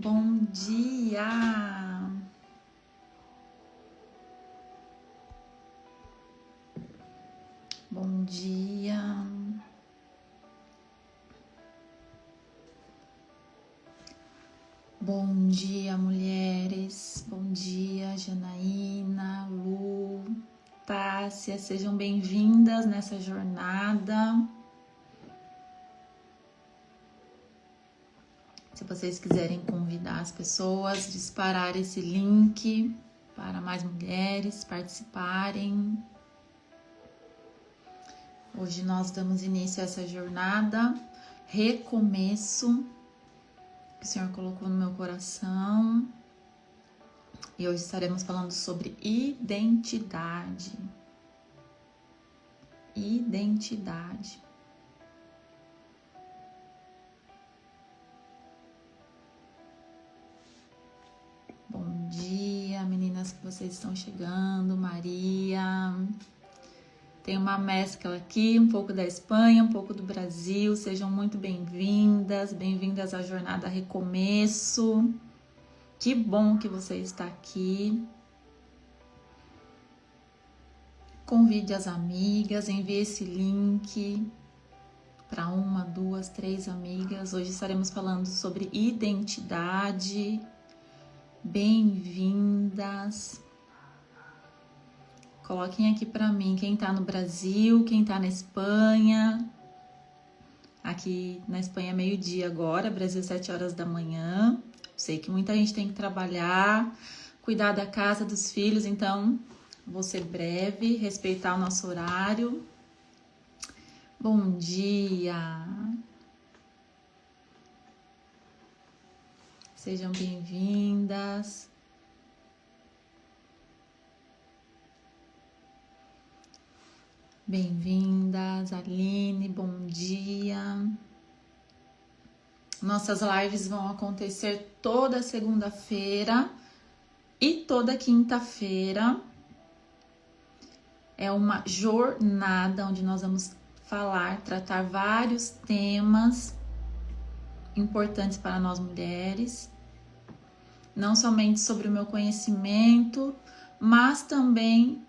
Bom dia! Bom dia! Bom dia, mulheres! Bom dia, Janaína, Lu, Tássia, sejam bem-vindas nessa jornada. Se vocês quiserem convidar as pessoas, disparar esse link para mais mulheres participarem. Hoje nós damos início a essa jornada, recomeço, que o Senhor colocou no meu coração. E hoje estaremos falando sobre identidade. Identidade. Bom dia, meninas que vocês estão chegando, Maria. Tem uma mescla aqui, um pouco da Espanha, um pouco do Brasil. Sejam muito bem-vindas, bem-vindas à jornada Recomeço. Que bom que você está aqui. Convide as amigas, envie esse link para 1, 2, 3 amigas. Hoje estaremos falando sobre identidade. Bem-vindas. Coloquem aqui para mim quem tá no Brasil, quem tá na Espanha. Aqui na Espanha é meio-dia agora, Brasil 7 horas da manhã. Sei que muita gente tem que trabalhar, cuidar da casa, dos filhos, então vou ser breve, respeitar o nosso horário. Bom dia! Sejam bem-vindas. Bem-vindas, Aline, bom dia. Nossas lives vão acontecer toda segunda-feira e toda quinta-feira. É uma jornada onde nós vamos tratar vários temas importantes para nós mulheres. Não somente sobre o meu conhecimento, mas também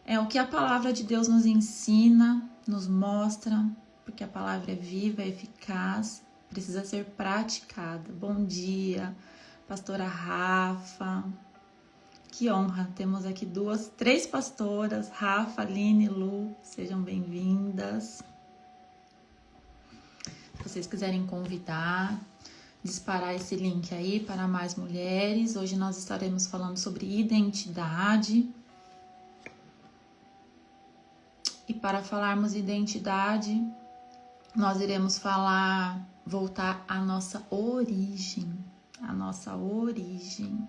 é o que a palavra de Deus nos ensina, nos mostra, porque a palavra é viva, é eficaz, precisa ser praticada. Bom dia, pastora Rafa. Que honra, temos aqui 3 pastoras, Rafa, Aline, Lu, sejam bem-vindas. Se vocês quiserem convidar, disparar esse link aí para mais mulheres. Hoje nós estaremos falando sobre identidade. E para falarmos identidade, nós iremos voltar à nossa origem. A nossa origem.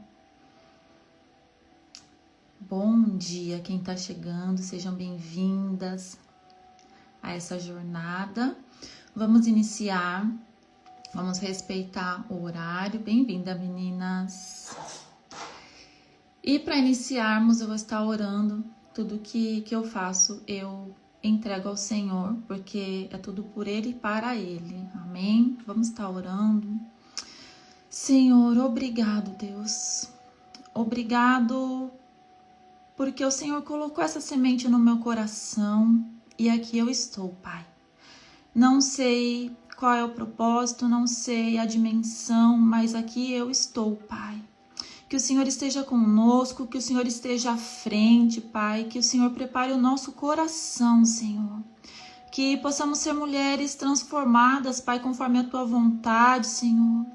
Bom dia, quem está chegando, sejam bem-vindas a essa jornada. Vamos iniciar, vamos respeitar o horário. Bem-vinda, meninas. E para iniciarmos, eu vou estar orando. Tudo que eu faço, eu entrego ao Senhor, porque é tudo por Ele e para Ele. Amém? Vamos estar orando. Senhor, obrigado, Deus. Obrigado porque o Senhor colocou essa semente no meu coração e aqui eu estou, Pai. Não sei qual é o propósito, não sei a dimensão, mas aqui eu estou, Pai. Que o Senhor esteja conosco, que o Senhor esteja à frente, Pai, que o Senhor prepare o nosso coração, Senhor. Que possamos ser mulheres transformadas, Pai, conforme a Tua vontade, Senhor.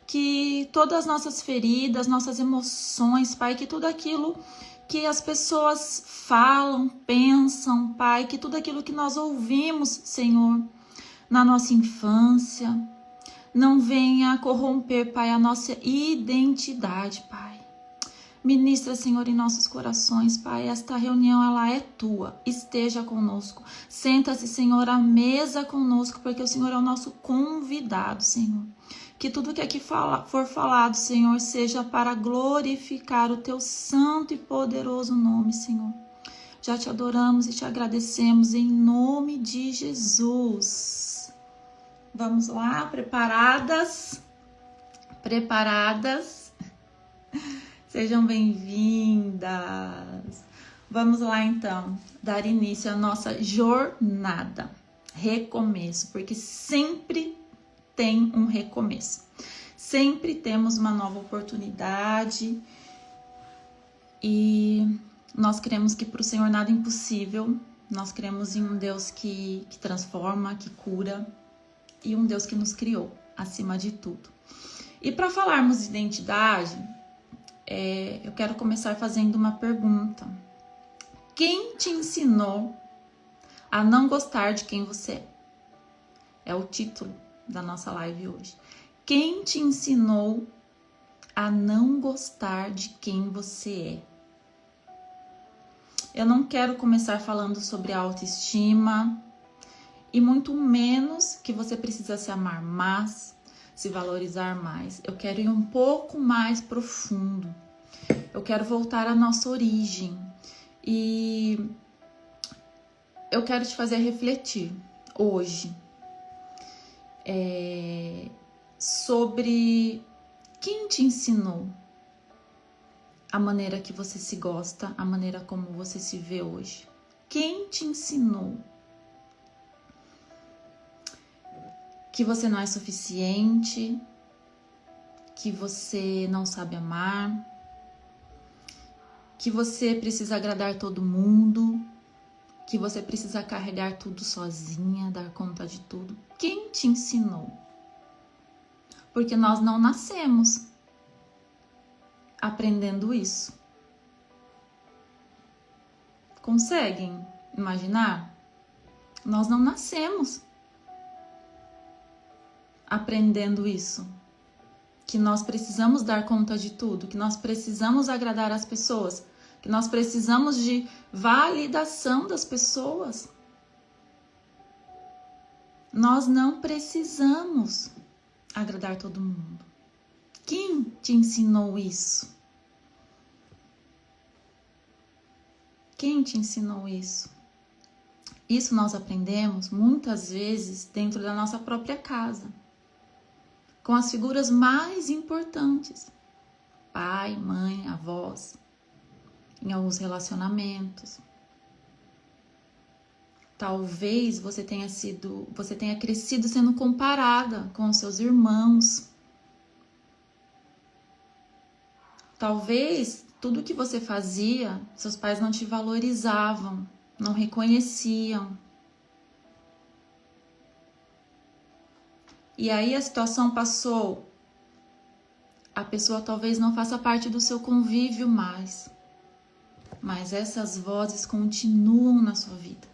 Que todas as nossas feridas, nossas emoções, Pai, que tudo aquilo que as pessoas falam, pensam, Pai, que tudo aquilo que nós ouvimos, Senhor, na nossa infância, não venha corromper, Pai, a nossa identidade, Pai. Ministra, Senhor, em nossos corações, Pai. Esta reunião, ela é Tua. Esteja conosco. Senta-se, Senhor, à mesa conosco, porque o Senhor é o nosso convidado, Senhor. Que tudo que aqui for falado, Senhor, seja para glorificar o Teu santo e poderoso nome, Senhor. Já te adoramos e te agradecemos em nome de Jesus. Vamos lá, preparadas? Preparadas? Sejam bem-vindas! Vamos lá então, dar início à nossa jornada. Recomeço, porque sempre tem um recomeço. Sempre temos uma nova oportunidade e nós cremos que para o Senhor nada é impossível. Nós cremos em um Deus que transforma, que cura e um Deus que nos criou, acima de tudo. E para falarmos de identidade, eu quero começar fazendo uma pergunta. Quem te ensinou a não gostar de quem você é? É o título da nossa live hoje. Quem te ensinou a não gostar de quem você é? Eu não quero começar falando sobre autoestima e muito menos que você precisa se amar mais, se valorizar mais. Eu quero ir um pouco mais profundo. Eu quero voltar à nossa origem e eu quero te fazer refletir hoje sobre quem te ensinou a maneira que você se gosta, a maneira como você se vê hoje. Quem te ensinou que você não é suficiente, que você não sabe amar, que você precisa agradar todo mundo, que você precisa carregar tudo sozinha, dar conta de tudo? Quem te ensinou? Porque nós não nascemos aprendendo isso. Conseguem imaginar? Nós não nascemos aprendendo isso. Que nós precisamos dar conta de tudo, que nós precisamos agradar as pessoas, que nós precisamos de validação das pessoas. Nós não precisamos agradar todo mundo. Quem te ensinou isso? Quem te ensinou isso? Isso nós aprendemos muitas vezes dentro da nossa própria casa, com as figuras mais importantes, pai, mãe, avós, em alguns relacionamentos. Talvez você tenha crescido sendo comparada com os seus irmãos. Talvez tudo que você fazia, seus pais não te valorizavam, não reconheciam. E aí a situação passou. A pessoa talvez não faça parte do seu convívio mais. Mas essas vozes continuam na sua vida.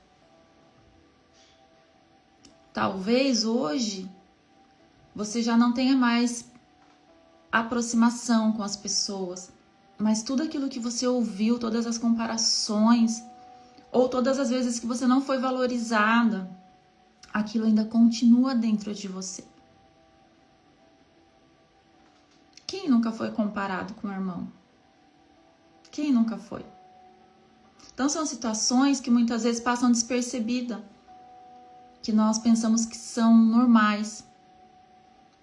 Talvez hoje você já não tenha mais aproximação com as pessoas, mas tudo aquilo que você ouviu, todas as comparações, ou todas as vezes que você não foi valorizada, aquilo ainda continua dentro de você. Quem nunca foi comparado com o irmão? Quem nunca foi? Então são situações que muitas vezes passam despercebidas, que nós pensamos que são normais,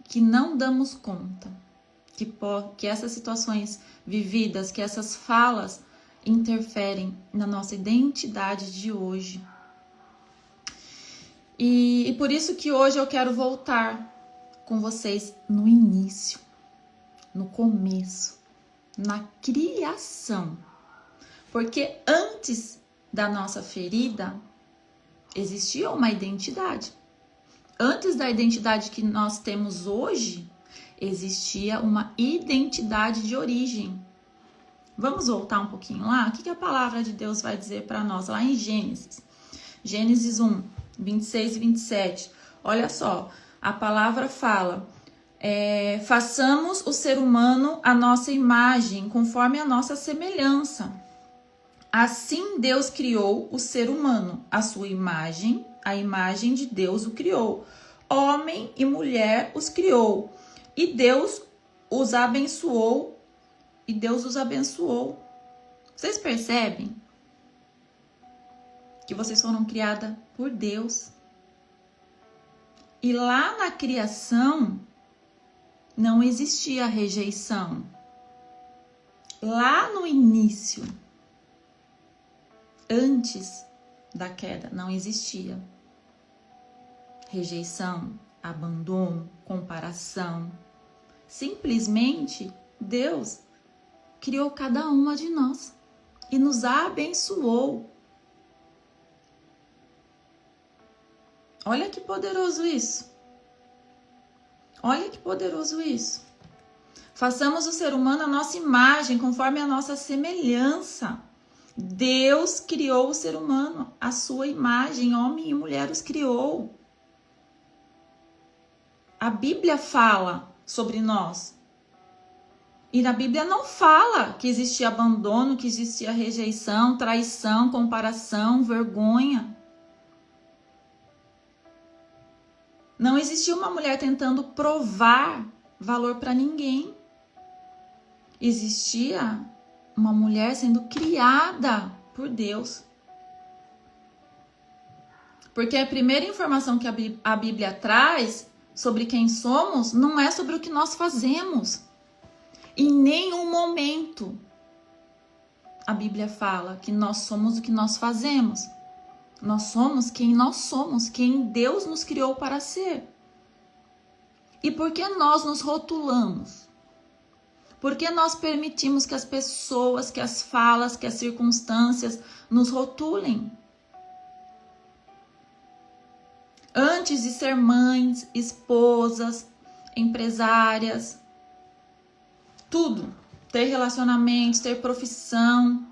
que não damos conta, que essas situações vividas, que essas falas interferem na nossa identidade de hoje. E por isso que hoje eu quero voltar com vocês no início, no começo, na criação. Porque antes da nossa ferida, existia uma identidade. Antes da identidade que nós temos hoje, existia uma identidade de origem. Vamos voltar um pouquinho lá? O que a palavra de Deus vai dizer para nós lá em Gênesis? Gênesis 1, 26 e 27. Olha só, a palavra fala: façamos o ser humano à nossa imagem, conforme a nossa semelhança. Assim Deus criou o ser humano, a sua imagem, a imagem de Deus o criou. Homem e mulher os criou. E Deus os abençoou. Vocês percebem que vocês foram criadas por Deus? E lá na criação, não existia rejeição. Lá no início, antes da queda, não existia rejeição, abandono, comparação. Simplesmente Deus criou cada uma de nós e nos abençoou. Olha que poderoso isso. Olha que poderoso isso. Façamos o ser humano a nossa imagem, conforme a nossa semelhança. Deus criou o ser humano, a sua imagem, homem e mulher os criou. A Bíblia fala sobre nós. E na Bíblia não fala que existia abandono, que existia rejeição, traição, comparação, vergonha. Não existia uma mulher tentando provar valor para ninguém. Existia uma mulher sendo criada por Deus. Porque a primeira informação que a Bíblia traz sobre quem somos não é sobre o que nós fazemos. Em nenhum momento a Bíblia fala que nós somos o que nós fazemos. Nós somos, quem Deus nos criou para ser. E por que nós nos rotulamos? Por que nós permitimos que as pessoas, que as falas, que as circunstâncias nos rotulem? Antes de ser mães, esposas, empresárias, tudo, ter relacionamentos, ter profissão,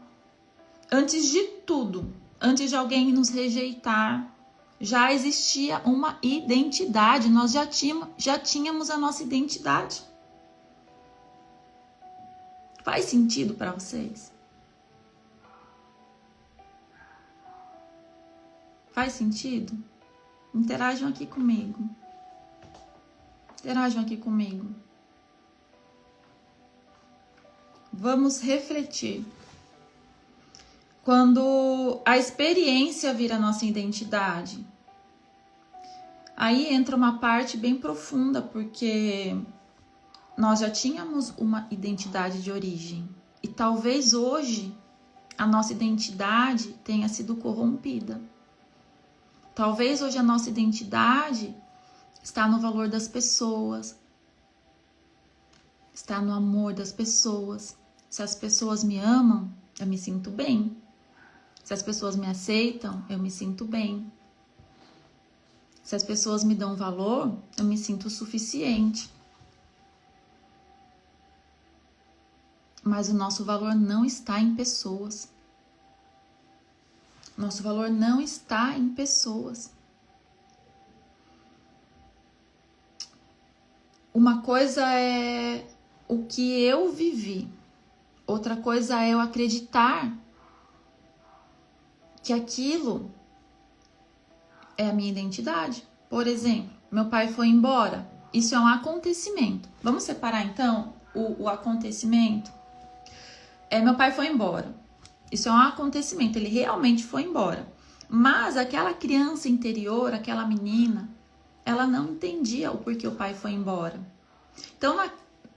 antes de tudo, antes de alguém nos rejeitar, já existia uma identidade, nós já tínhamos a nossa identidade. Faz sentido para vocês? Faz sentido? Interajam aqui comigo. Interajam aqui comigo. Vamos refletir. Quando a experiência vira nossa identidade, aí entra uma parte bem profunda, porque nós já tínhamos uma identidade de origem. E talvez hoje a nossa identidade tenha sido corrompida. Talvez hoje a nossa identidade está no valor das pessoas, está no amor das pessoas. Se as pessoas me amam, eu me sinto bem. Se as pessoas me aceitam, eu me sinto bem. Se as pessoas me dão valor, eu me sinto suficiente. Mas o nosso valor não está em pessoas. Nosso valor não está em pessoas. Uma coisa é o que eu vivi. Outra coisa é eu acreditar que aquilo é a minha identidade. Por exemplo, meu pai foi embora. Isso é um acontecimento. Vamos separar então o acontecimento? Meu pai foi embora. Isso é um acontecimento, ele realmente foi embora. Mas aquela criança interior, aquela menina, ela não entendia o porquê o pai foi embora. Então,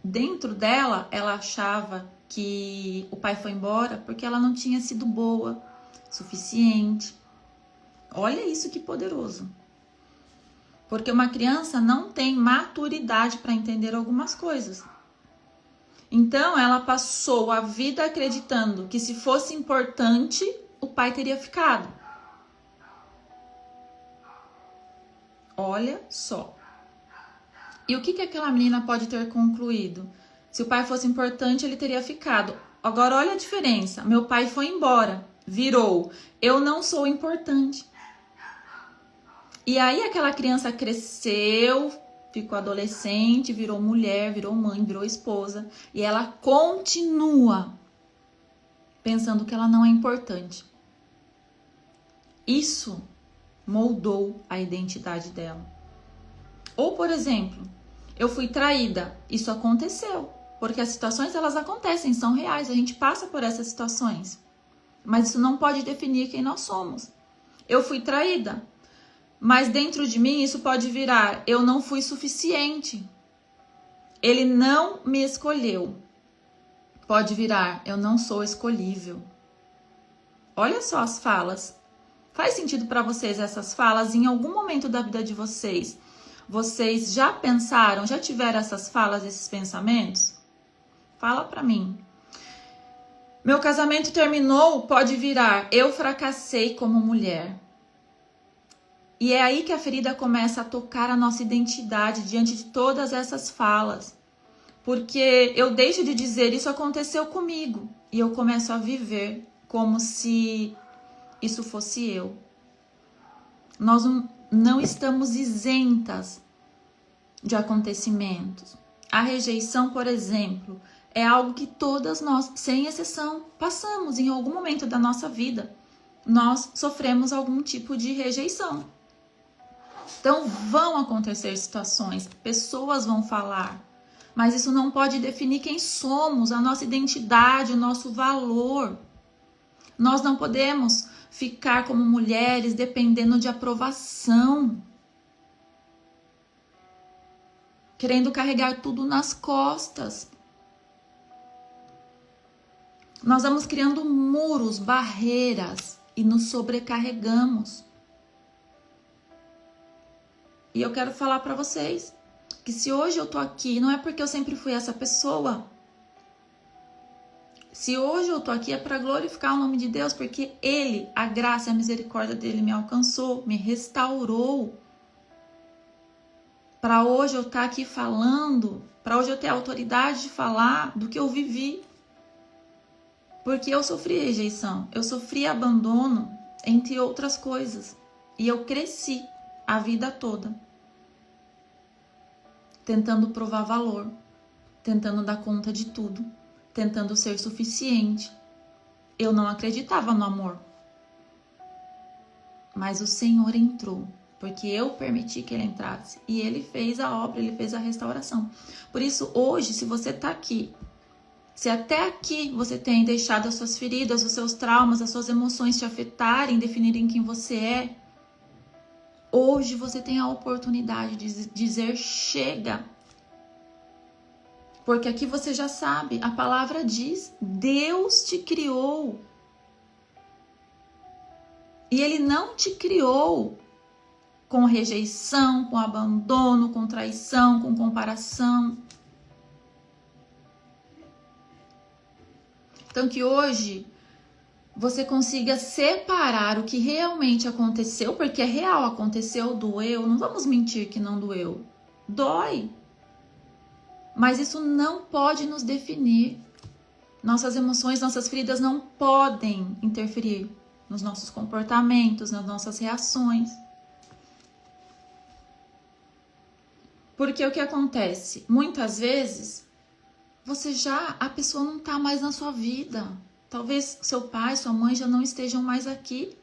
dentro dela, ela achava que o pai foi embora porque ela não tinha sido boa, suficiente. Olha isso que poderoso. Porque uma criança não tem maturidade para entender algumas coisas. Então, ela passou a vida acreditando que se fosse importante, o pai teria ficado. Olha só. E o que aquela menina pode ter concluído? Se o pai fosse importante, ele teria ficado. Agora, olha a diferença. Meu pai foi embora, virou. Eu não sou importante. E aí, aquela criança cresceu, ficou adolescente, virou mulher, virou mãe, virou esposa. E ela continua pensando que ela não é importante. Isso moldou a identidade dela. Ou, por exemplo, eu fui traída. Isso aconteceu. Porque as situações, elas acontecem, são reais. A gente passa por essas situações. Mas isso não pode definir quem nós somos. Eu fui traída. Mas dentro de mim isso pode virar, eu não fui suficiente. Ele não me escolheu. Pode virar, eu não sou escolhível. Olha só as falas. Faz sentido para vocês essas falas? Em algum momento da vida de vocês, vocês já pensaram, já tiveram essas falas, esses pensamentos? Fala para mim. Meu casamento terminou, pode virar, eu fracassei como mulher. E é aí que a ferida começa a tocar a nossa identidade diante de todas essas falas. Porque eu deixo de dizer, isso aconteceu comigo. E eu começo a viver como se isso fosse eu. Nós não estamos isentas de acontecimentos. A rejeição, por exemplo, é algo que todas nós, sem exceção, passamos em algum momento da nossa vida. Nós sofremos algum tipo de rejeição. Então vão acontecer situações, pessoas vão falar, mas isso não pode definir quem somos, a nossa identidade, o nosso valor. Nós não podemos ficar como mulheres dependendo de aprovação, querendo carregar tudo nas costas. Nós vamos criando muros, barreiras e nos sobrecarregamos. E eu quero falar para vocês que se hoje eu tô aqui, não é porque eu sempre fui essa pessoa. Se hoje eu tô aqui é para glorificar o nome de Deus, porque Ele, a graça e a misericórdia dele me alcançou, me restaurou. Para hoje eu estar aqui falando, para hoje eu ter a autoridade de falar do que eu vivi. Porque eu sofri rejeição, eu sofri abandono, entre outras coisas. E eu cresci a vida toda tentando provar valor, tentando dar conta de tudo, tentando ser suficiente. Eu não acreditava no amor. Mas o Senhor entrou, porque eu permiti que Ele entrasse. E Ele fez a obra, Ele fez a restauração. Por isso, hoje, se você está aqui, se até aqui você tem deixado as suas feridas, os seus traumas, as suas emoções te afetarem, definirem quem você é, hoje você tem a oportunidade de dizer chega. Porque aqui você já sabe, a palavra diz, Deus te criou. E Ele não te criou com rejeição, com abandono, com traição, com comparação. Então que hoje você consiga separar o que realmente aconteceu, porque é real, aconteceu, doeu, não vamos mentir que não doeu. Dói. Mas isso não pode nos definir. Nossas emoções, nossas feridas não podem interferir nos nossos comportamentos, nas nossas reações. Porque o que acontece? Muitas vezes, a pessoa não está mais na sua vida. Talvez seu pai, sua mãe já não estejam mais aqui.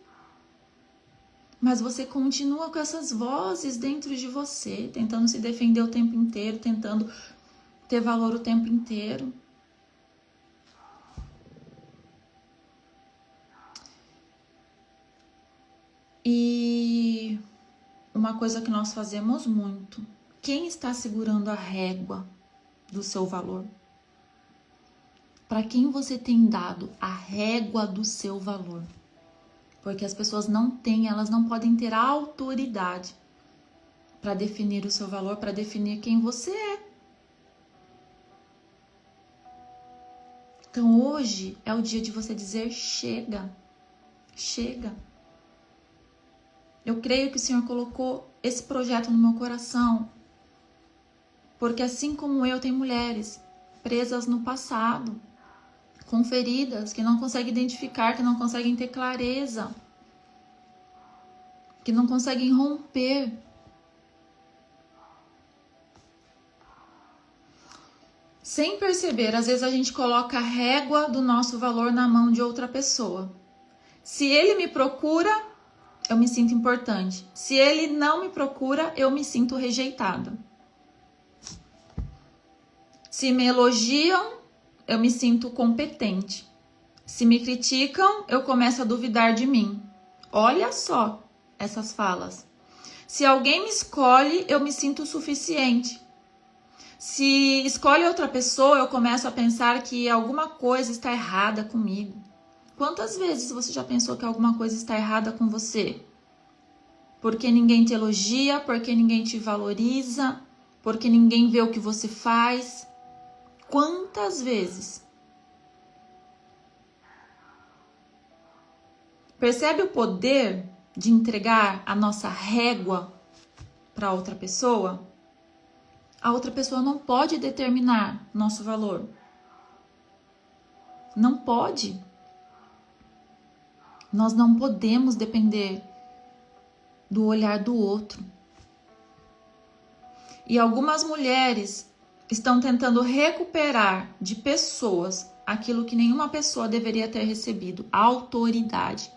Mas você continua com essas vozes dentro de você, tentando se defender o tempo inteiro, tentando ter valor o tempo inteiro. E uma coisa que nós fazemos muito, quem está segurando a régua do seu valor? Para quem você tem dado a régua do seu valor? Porque as pessoas não têm, elas não podem ter autoridade para definir o seu valor, para definir quem você é. Então hoje é o dia de você dizer chega, chega. Eu creio que o Senhor colocou esse projeto no meu coração, porque assim como eu, tem mulheres presas no passado, com feridas, que não conseguem identificar, que não conseguem ter clareza, que não conseguem romper. Sem perceber, às vezes a gente coloca a régua do nosso valor na mão de outra pessoa. Se ele me procura, eu me sinto importante. Se ele não me procura, eu me sinto rejeitada. Se me elogiam, eu me sinto competente. Se me criticam, eu começo a duvidar de mim. Olha só essas falas. Se alguém me escolhe, eu me sinto suficiente. Se escolhe outra pessoa, eu começo a pensar que alguma coisa está errada comigo. Quantas vezes você já pensou que alguma coisa está errada com você? Porque ninguém te elogia, porque ninguém te valoriza, porque ninguém vê o que você faz. Quantas vezes? Percebe o poder de entregar a nossa régua para outra pessoa? A outra pessoa não pode determinar nosso valor. Não pode. Nós não podemos depender do olhar do outro. E algumas mulheres estão tentando recuperar de pessoas aquilo que nenhuma pessoa deveria ter recebido: a autoridade.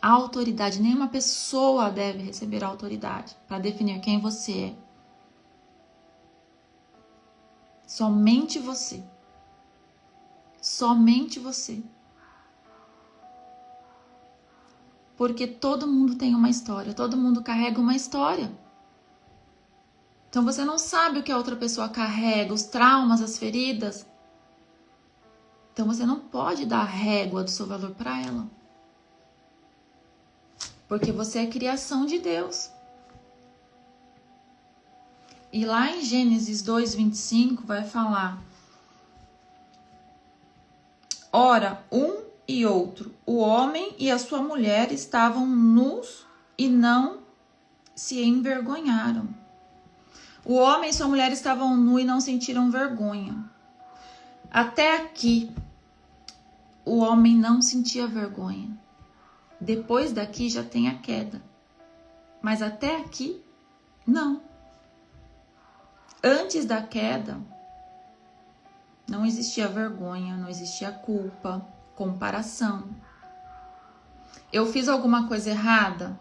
A autoridade, nenhuma pessoa deve receber a autoridade para definir quem você é. Somente você. Somente você. Porque todo mundo tem uma história, todo mundo carrega uma história. Então você não sabe o que a outra pessoa carrega, os traumas, as feridas. Então você não pode dar a régua do seu valor para ela. Porque você é criação de Deus. E lá em Gênesis 2:25 vai falar: ora, um e outro, o homem e a sua mulher estavam nus e não se envergonharam. O homem e sua mulher estavam nus e não sentiram vergonha. Até aqui, o homem não sentia vergonha. Depois daqui já tem a queda. Mas até aqui, não. Antes da queda, não existia vergonha, não existia culpa, comparação. Eu fiz alguma coisa errada?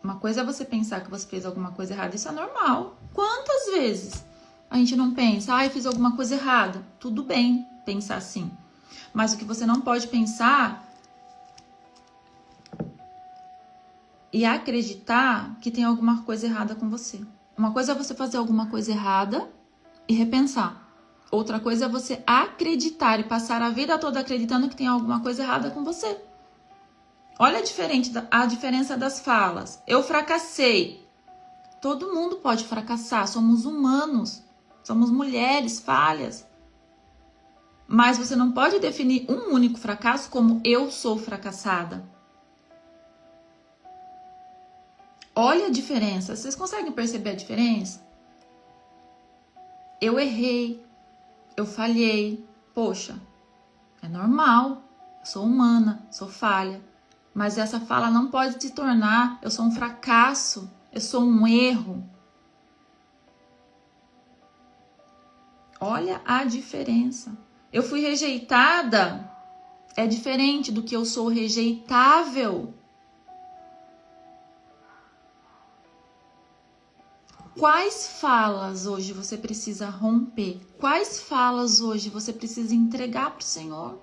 Uma coisa é você pensar que você fez alguma coisa errada, isso é normal. Quantas vezes a gente não pensa, ai, fiz alguma coisa errada? Tudo bem pensar assim. Mas o que você não pode pensar e acreditar que tem alguma coisa errada com você. Uma coisa é você fazer alguma coisa errada e repensar. Outra coisa é você acreditar e passar a vida toda acreditando que tem alguma coisa errada com você. Olha a diferença das falas. Eu fracassei. Todo mundo pode fracassar. Somos humanos. Somos mulheres falhas. Mas você não pode definir um único fracasso como eu sou fracassada. Olha a diferença. Vocês conseguem perceber a diferença? Eu errei. Eu falhei. Poxa, é normal. Eu sou humana, sou falha. Mas essa fala não pode se tornar eu sou um fracasso, eu sou um erro. Olha a diferença. Eu fui rejeitada é diferente do que eu sou rejeitável. Quais falas hoje você precisa romper? Quais falas hoje você precisa entregar para o Senhor?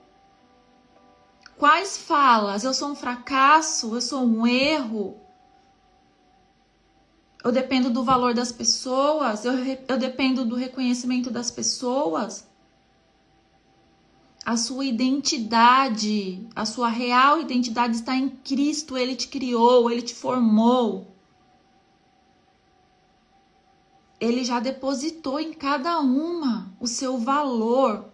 Quais falas? Eu sou um fracasso? Eu sou um erro? Eu dependo do valor das pessoas? Eu dependo do reconhecimento das pessoas? A sua identidade, a sua real identidade está em Cristo. Ele te criou, Ele te formou. Ele já depositou em cada uma o seu valor.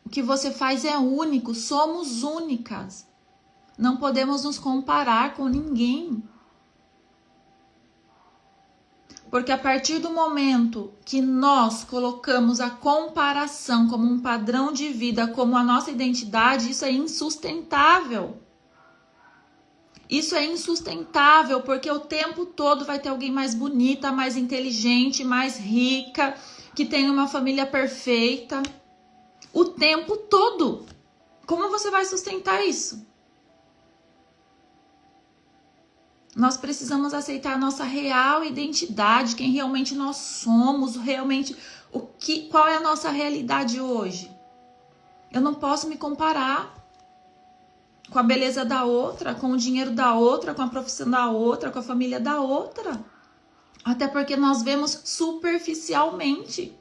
O que você faz é único, somos únicas. Não podemos nos comparar com ninguém. Porque a partir do momento que nós colocamos a comparação como um padrão de vida, como a nossa identidade, isso é insustentável. Isso é insustentável, porque o tempo todo vai ter alguém mais bonita, mais inteligente, mais rica, que tem uma família perfeita. O tempo todo. Como você vai sustentar isso? Nós precisamos aceitar a nossa real identidade, quem realmente nós somos, realmente qual é a nossa realidade hoje. Eu não posso me comparar com a beleza da outra, com o dinheiro da outra, com a profissão da outra, com a família da outra. Até porque nós vemos superficialmente.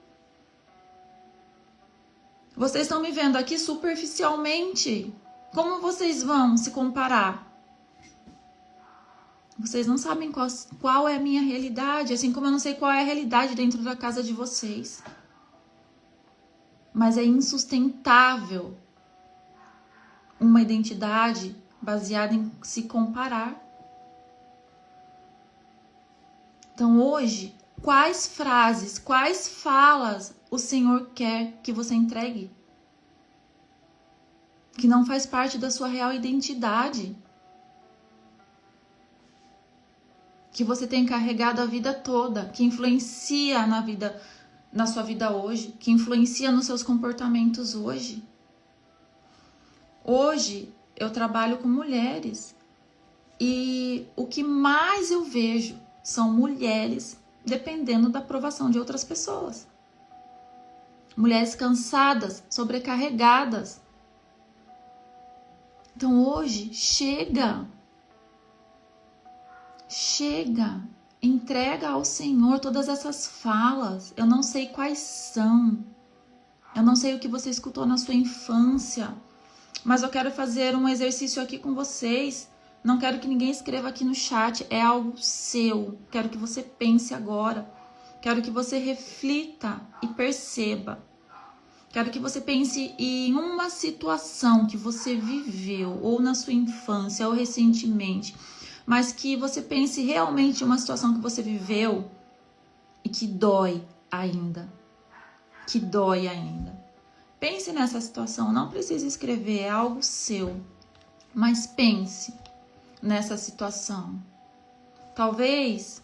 Vocês estão me vendo aqui superficialmente. Como vocês vão se comparar? Vocês não sabem qual é a minha realidade, assim como eu não sei qual é a realidade dentro da casa de vocês. Mas é insustentável uma identidade baseada em se comparar. Então hoje, quais frases, quais falas o Senhor quer que você entregue? Que não faz parte da sua real identidade. Que você tem carregado a vida toda, que influencia na sua vida hoje, que influencia nos seus comportamentos hoje. Hoje eu trabalho com mulheres e o que mais eu vejo são mulheres dependendo da aprovação de outras pessoas. Mulheres cansadas, sobrecarregadas. Então hoje, chega, entrega ao Senhor todas essas falas. Eu não sei quais são, eu não sei o que você escutou na sua infância, mas eu quero fazer um exercício aqui com vocês. Não quero que ninguém escreva aqui no chat, é algo seu. Quero que você pense agora. Quero que você reflita e perceba. Quero que você pense em uma situação que você viveu, ou na sua infância, ou recentemente, mas que você pense realmente em uma situação que você viveu e que dói ainda. Que dói ainda. Pense nessa situação, não precisa escrever, é algo seu. Mas pense nessa situação. Talvez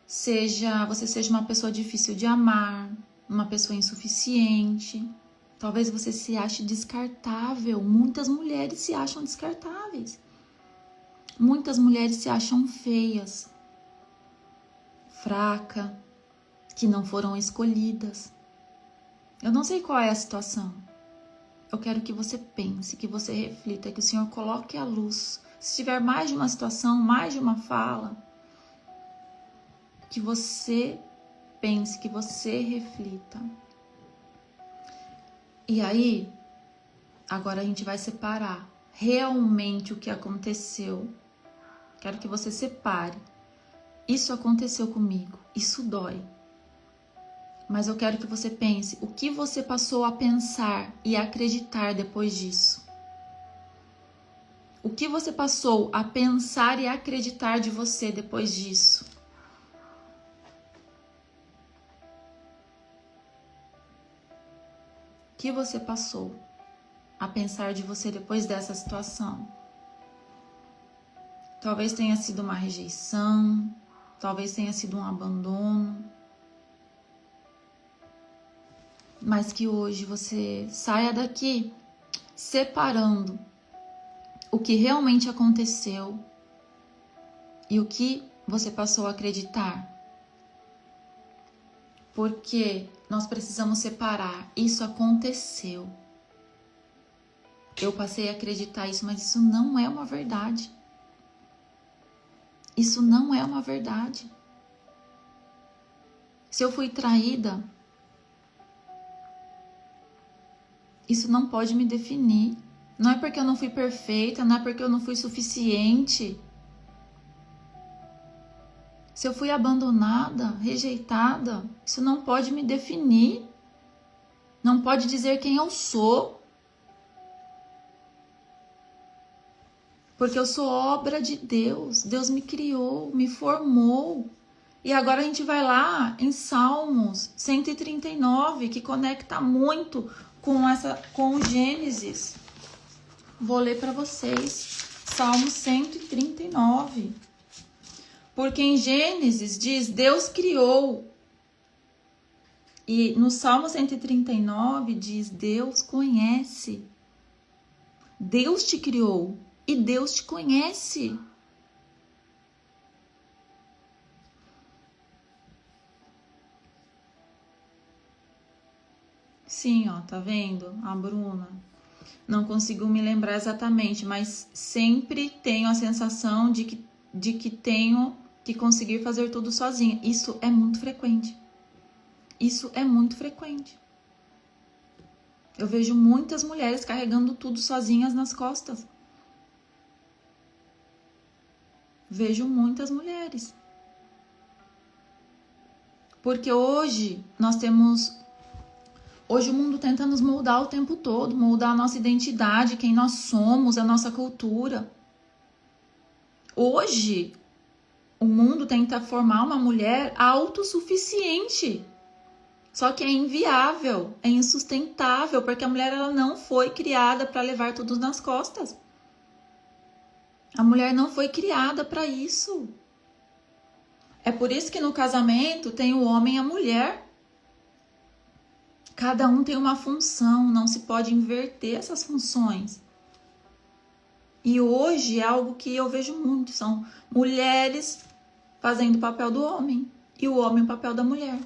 você seja uma pessoa difícil de amar, uma pessoa insuficiente. Talvez você se ache descartável. Muitas mulheres se acham descartáveis. Muitas mulheres se acham feias, fraca, que não foram escolhidas. Eu não sei qual é a situação. Eu quero que você pense, que você reflita, que o Senhor coloque a luz. Se tiver mais de uma situação, mais de uma fala, que você pense, que você reflita. E aí, agora a gente vai separar realmente o que aconteceu. Quero que você separe. Isso aconteceu comigo, isso dói. Mas eu quero que você pense o que você passou a pensar e acreditar depois disso. O que você passou a pensar e acreditar de você depois disso. O que você passou a pensar de você depois dessa situação? Talvez tenha sido uma rejeição, talvez tenha sido um abandono. Mas que hoje você saia daqui separando o que realmente aconteceu e o que você passou a acreditar. Porque nós precisamos separar. Isso aconteceu. Eu passei a acreditar isso, mas isso não é uma verdade. Isso não é uma verdade. Se eu fui traída, isso não pode me definir. Não é porque eu não fui perfeita, não é porque eu não fui suficiente. Se eu fui abandonada, rejeitada, isso não pode me definir. Não pode dizer quem eu sou. Porque eu sou obra de Deus. Deus me criou, me formou. E agora a gente vai lá em Salmos 139, que conecta muito com o Gênesis. Vou ler para vocês. Salmo 139. Porque em Gênesis diz, Deus criou. E no Salmo 139 diz, Deus conhece. Deus te criou e Deus te conhece. Sim, ó, tá vendo? A Bruna. Não consigo me lembrar exatamente, mas sempre tenho a sensação de que tenho que conseguir fazer tudo sozinha. Isso é muito frequente. Isso é muito frequente. Eu vejo muitas mulheres carregando tudo sozinhas nas costas. Vejo muitas mulheres. Porque hoje Hoje o mundo tenta nos moldar o tempo todo, moldar a nossa identidade, quem nós somos, a nossa cultura. Hoje o mundo tenta formar uma mulher autossuficiente. Só que é inviável, é insustentável, porque a mulher ela não foi criada para levar tudo nas costas. A mulher não foi criada para isso. É por isso que no casamento tem o homem e a mulher. Cada um tem uma função, não se pode inverter essas funções. E hoje é algo que eu vejo muito, são mulheres fazendo o papel do homem e o homem o papel da mulher.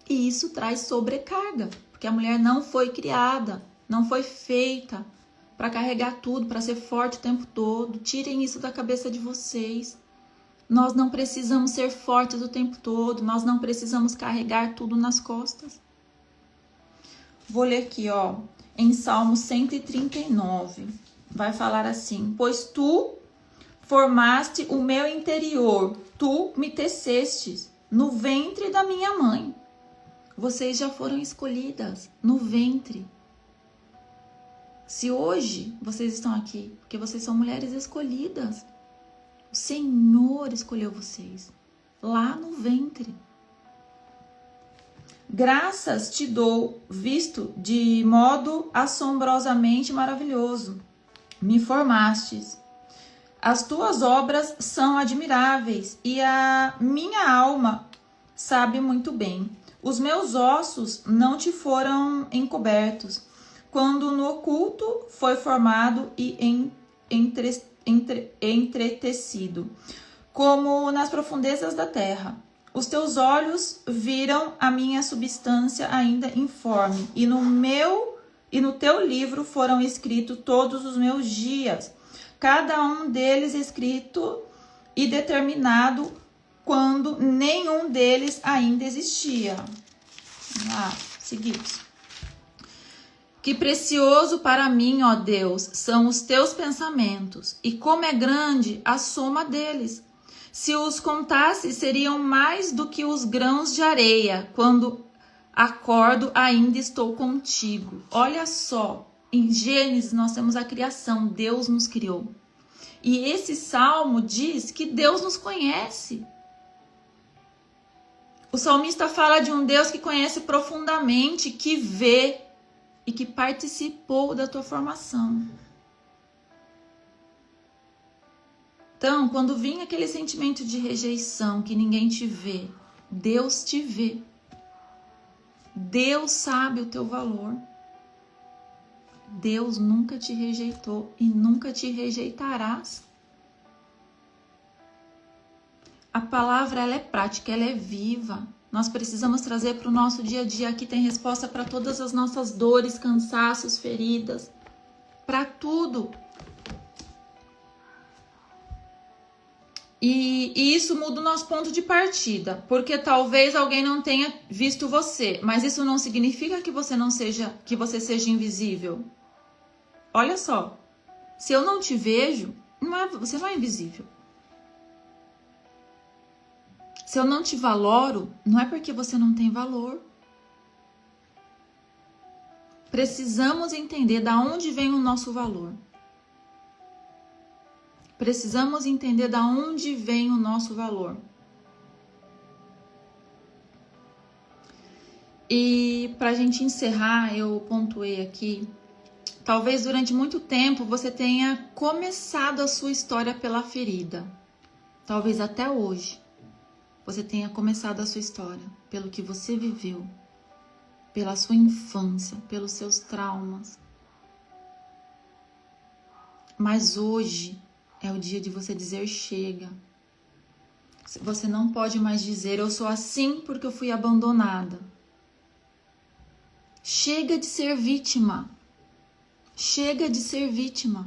E isso traz sobrecarga, porque a mulher não foi criada, não foi feita para carregar tudo, para ser forte o tempo todo. Tirem isso da cabeça de vocês. Nós não precisamos ser fortes o tempo todo, nós não precisamos carregar tudo nas costas. Vou ler aqui, ó, em Salmo 139. Vai falar assim: pois tu formaste o meu interior, tu me tecestes no ventre da minha mãe. Vocês já foram escolhidas no ventre. Se hoje vocês estão aqui, porque vocês são mulheres escolhidas. O Senhor escolheu vocês lá no ventre. Graças te dou, visto de modo assombrosamente maravilhoso. Me formastes. As tuas obras são admiráveis e a minha alma sabe muito bem. Os meus ossos não te foram encobertos, quando no oculto foi formado e entretecido, como nas profundezas da terra. Os teus olhos viram a minha substância ainda informe, e no teu livro foram escritos todos os meus dias, cada um deles escrito e determinado quando nenhum deles ainda existia. Vamos lá, seguimos. Que precioso para mim, ó Deus, são os teus pensamentos, e como é grande a soma deles. Se os contasse, seriam mais do que os grãos de areia. Quando acordo, ainda estou contigo. Olha só, em Gênesis nós temos a criação, Deus nos criou. E esse salmo diz que Deus nos conhece. O salmista fala de um Deus que conhece profundamente, que vê e que participou da tua formação. Então, quando vinha aquele sentimento de rejeição, que ninguém te vê, Deus te vê. Deus sabe o teu valor. Deus nunca te rejeitou e nunca te rejeitarás. A palavra ela é prática, ela é viva. Nós precisamos trazer para o nosso dia a dia. Aqui tem resposta para todas as nossas dores, cansaços, feridas. Para tudo. E isso muda o nosso ponto de partida. Porque talvez alguém não tenha visto você. Mas isso não significa que você seja invisível. Olha só. Se eu não te vejo, você não é invisível. Se eu não te valoro, não é porque você não tem valor. Precisamos entender de onde vem o nosso valor. Precisamos entender de onde vem o nosso valor. E para a gente encerrar, eu pontuei aqui. Talvez durante muito tempo você tenha começado a sua história pela ferida. Talvez até hoje. Você tenha começado a sua história pelo que você viveu, pela sua infância, pelos seus traumas. Mas hoje é o dia de você dizer chega. Você não pode mais dizer eu sou assim porque eu fui abandonada. Chega de ser vítima. Chega de ser vítima.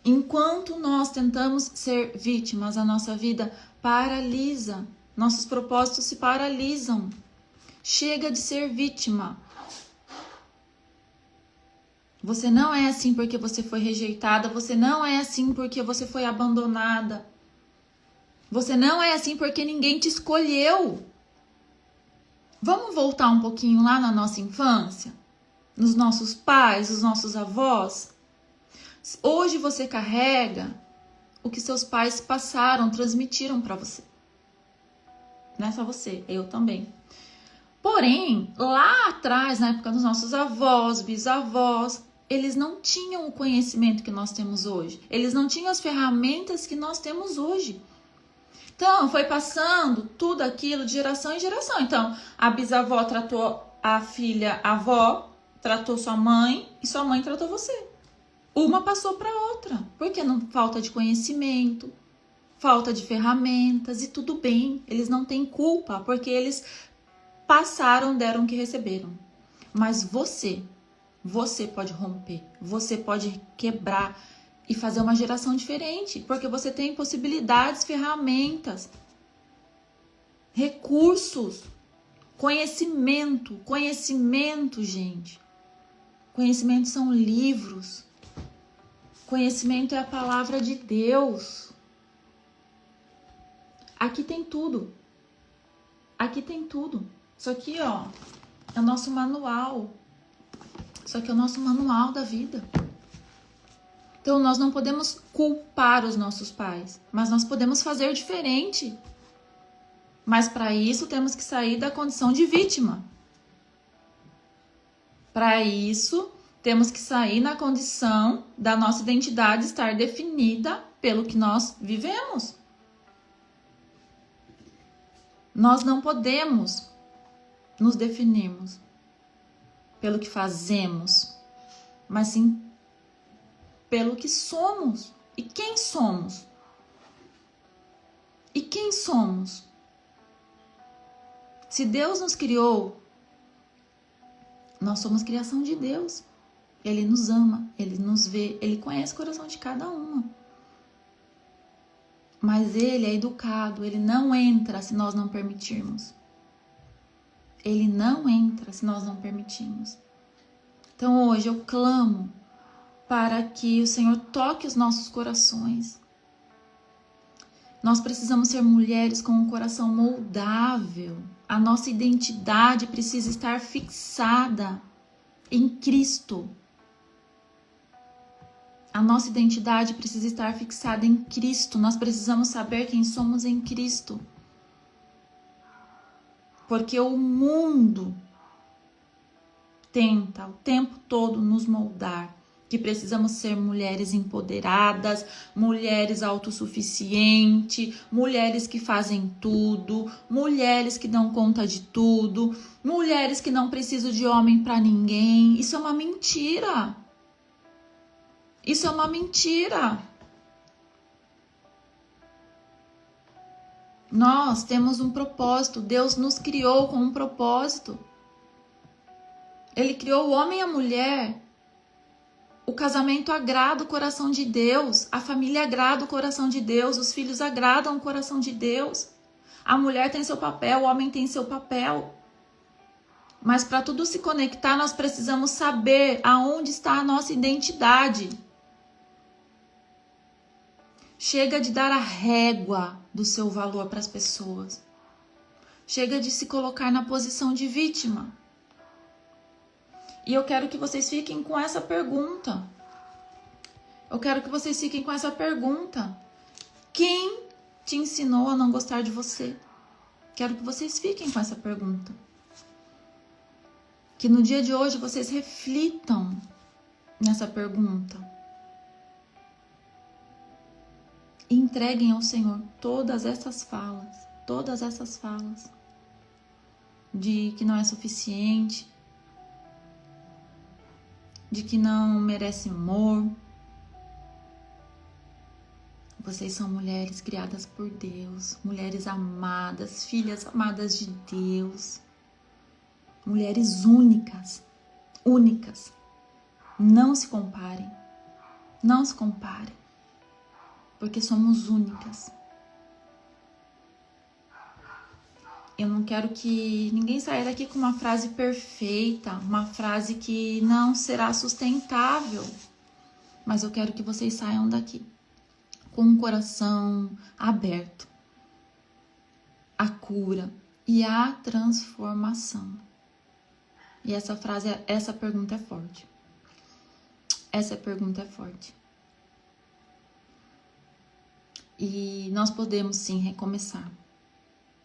Enquanto nós tentamos ser vítimas, a nossa vida paralisa. Nossos propósitos se paralisam. Chega de ser vítima. Você não é assim porque você foi rejeitada. Você não é assim porque você foi abandonada. Você não é assim porque ninguém te escolheu. Vamos voltar um pouquinho lá na nossa infância? Nos nossos pais, os nossos avós? Hoje você carrega o que seus pais passaram, transmitiram para você. Não é só você, eu também. Porém, lá atrás, na época dos nossos avós, bisavós, eles não tinham o conhecimento que nós temos hoje. Eles não tinham as ferramentas que nós temos hoje. Então, foi passando tudo aquilo de geração em geração. Então, a bisavó tratou a filha, a avó tratou sua mãe e sua mãe tratou você. Uma passou para outra. Porque não falta de conhecimento, falta de ferramentas e tudo bem. Eles não têm culpa porque eles passaram, deram o que receberam. Mas você pode romper, você pode quebrar e fazer uma geração diferente, porque você tem possibilidades, ferramentas, recursos, conhecimento, gente. Conhecimento são livros. Conhecimento é a palavra de Deus. Aqui tem tudo. Aqui tem tudo. Isso aqui, ó, é o nosso manual. Isso aqui é o nosso manual da vida. Então, nós não podemos culpar os nossos pais, mas nós podemos fazer diferente. Mas para isso, temos que sair da condição de vítima. Para isso, temos que sair na condição da nossa identidade estar definida pelo que nós vivemos. Nós não podemos nos definirmos pelo que fazemos, mas sim pelo que somos. E quem somos? E quem somos? Se Deus nos criou, nós somos criação de Deus. Ele nos ama, Ele nos vê, Ele conhece o coração de cada uma. Mas Ele é educado, Ele não entra se nós não permitirmos. Ele não entra se nós não permitirmos. Então hoje eu clamo para que o Senhor toque os nossos corações. Nós precisamos ser mulheres com um coração moldável. A nossa identidade precisa estar fixada em Cristo. A nossa identidade precisa estar fixada em Cristo. Nós precisamos saber quem somos em Cristo. Porque o mundo tenta o tempo todo nos moldar. Que precisamos ser mulheres empoderadas, mulheres autossuficientes, mulheres que fazem tudo, mulheres que dão conta de tudo, mulheres que não precisam de homem para ninguém. Isso é uma mentira. Isso é uma mentira. Nós temos um propósito. Deus nos criou com um propósito. Ele criou o homem e a mulher. O casamento agrada o coração de Deus. A família agrada o coração de Deus. Os filhos agradam o coração de Deus. A mulher tem seu papel, o homem tem seu papel. Mas para tudo se conectar, nós precisamos saber aonde está a nossa identidade. Chega de dar a régua do seu valor para as pessoas. Chega de se colocar na posição de vítima. E eu quero que vocês fiquem com essa pergunta. Eu quero que vocês fiquem com essa pergunta. Quem te ensinou a não gostar de você? Quero que vocês fiquem com essa pergunta. Que no dia de hoje vocês reflitam nessa pergunta. E entreguem ao Senhor todas essas falas. Todas essas falas. De que não é suficiente. De que não merece amor. Vocês são mulheres criadas por Deus, mulheres amadas, filhas amadas de Deus, mulheres únicas, únicas. Não se comparem, não se comparem. porque somos únicas. Eu não quero que ninguém saia daqui com uma frase perfeita, uma frase que não será sustentável. Mas eu quero que vocês saiam daqui com o coração aberto à cura e à transformação. E essa pergunta é forte. Essa pergunta é forte. E nós podemos sim recomeçar.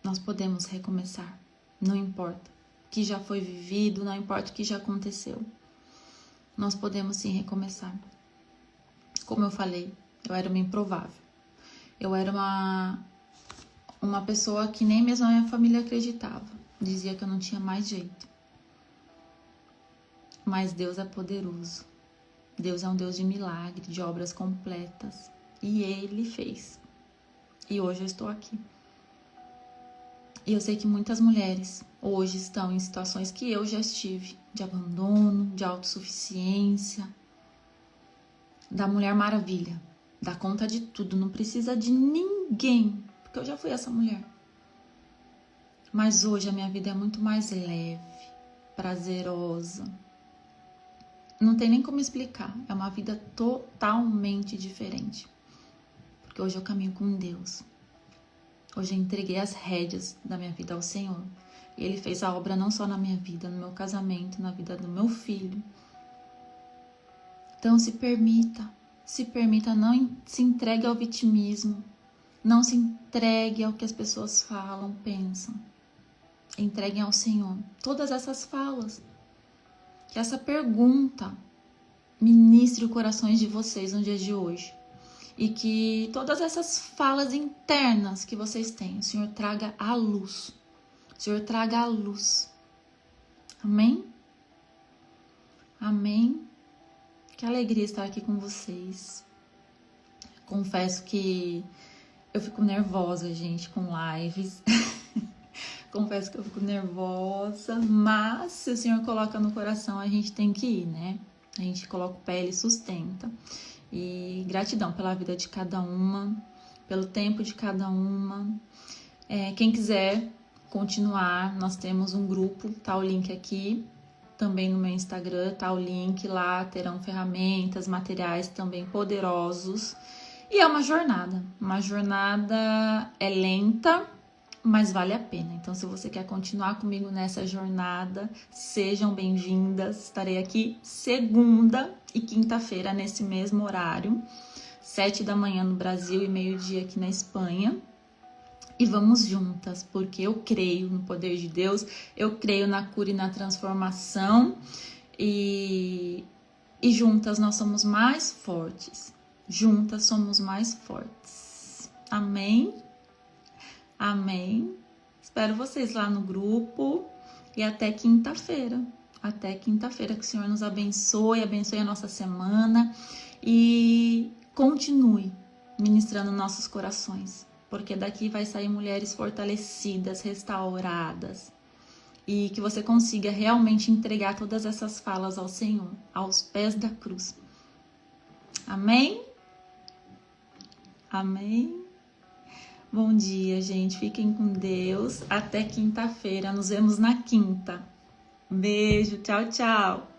Nós podemos recomeçar. Não importa o que já foi vivido, não importa o que já aconteceu. Nós podemos sim recomeçar. Como eu falei, eu era uma improvável. Eu era uma pessoa que nem mesmo a minha família acreditava. Dizia que eu não tinha mais jeito. Mas Deus é poderoso. Deus é um Deus de milagre, de obras completas. E Ele fez. E hoje eu estou aqui. E eu sei que muitas mulheres hoje estão em situações que eu já estive. De abandono, de autossuficiência. Da Mulher Maravilha. Dá conta de tudo, não precisa de ninguém. Porque eu já fui essa mulher. Mas hoje a minha vida é muito mais leve, prazerosa. Não tem nem como explicar. É uma vida totalmente diferente. Porque hoje eu caminho com Deus. Hoje eu entreguei as rédeas da minha vida ao Senhor. E Ele fez a obra não só na minha vida, no meu casamento, na vida do meu filho. Então se permita, não se entregue ao vitimismo. Não se entregue ao que as pessoas falam, pensam. Entreguem ao Senhor todas essas falas. Que essa pergunta ministre os corações de vocês no dia de hoje. E que todas essas falas internas que vocês têm, o Senhor traga à luz. O Senhor traga à luz. Amém? Amém? Que alegria estar aqui com vocês. Confesso que eu fico nervosa, gente, com lives. Confesso que eu fico nervosa, mas se o Senhor coloca no coração, a gente tem que ir, né? A gente coloca o pé, Ele sustenta. E gratidão pela vida de cada uma, pelo tempo de cada uma. Quem quiser continuar, nós temos um grupo, tá o link aqui. Também no meu Instagram, tá o link lá, terão ferramentas, materiais também poderosos. E é uma jornada. Uma jornada é lenta, mas vale a pena. Então, se você quer continuar comigo nessa jornada, sejam bem-vindas. Estarei aqui segunda e quinta-feira nesse mesmo horário, 7 da manhã no Brasil e meio-dia aqui na Espanha. E vamos juntas, porque eu creio no poder de Deus, eu creio na cura e na transformação. E juntas nós somos mais fortes. Juntas somos mais fortes. Amém? Amém. Espero vocês lá no grupo e até quinta-feira. Até quinta-feira, que o Senhor nos abençoe a nossa semana e continue ministrando nossos corações, porque daqui vai sair mulheres fortalecidas, restauradas e que você consiga realmente entregar todas essas falas ao Senhor, aos pés da cruz. Amém? Amém? Bom dia, gente. Fiquem com Deus. Até quinta-feira. Nos vemos na quinta. Beijo. Tchau, tchau.